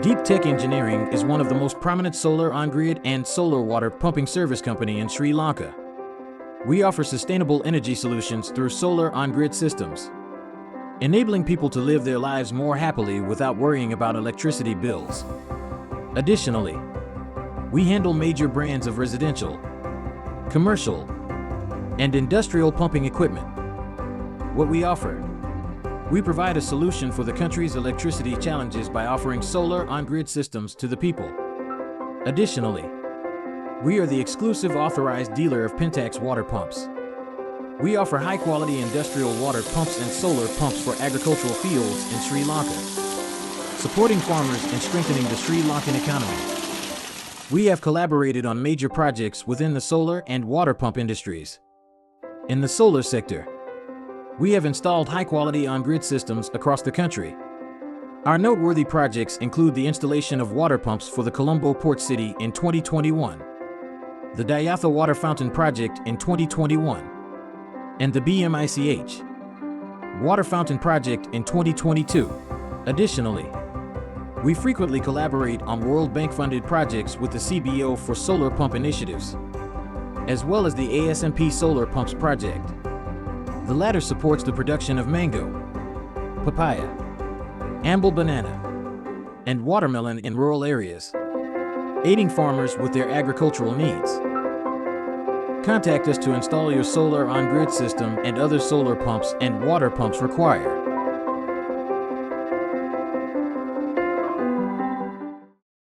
Deep Tec Engineering is one of the most prominent solar on-grid and solar water pumping service company in Sri Lanka. We offer sustainable energy solutions through solar on-grid systems, enabling people to live their lives more happily without worrying about electricity bills. Additionally, we handle major brands of residential, commercial, and industrial pumping equipment. What we offer: we provide a solution for the country's electricity challenges by offering solar on-grid systems to the people. Additionally, we are the exclusive authorized dealer of Pentax water pumps. We offer high-quality industrial water pumps and solar pumps for agricultural fields in Sri Lanka, supporting farmers and strengthening the Sri Lankan economy. We have collaborated on major projects within the solar and water pump industries. In the solar sector, we have installed high-quality on-grid systems across the country. Our noteworthy projects include the installation of water pumps for the Colombo Port City in 2021, the Dayatha Water Fountain Project in 2021, and the BMICH Water Fountain Project in 2022. Additionally, we frequently collaborate on World Bank-funded projects with the CBO for solar pump initiatives, as well as the ASMP Solar Pumps Project. The latter supports the production of mango, papaya, amble banana, and watermelon in rural areas, aiding farmers with their agricultural needs. Contact us to install your solar on-grid system and other solar pumps and water pumps required.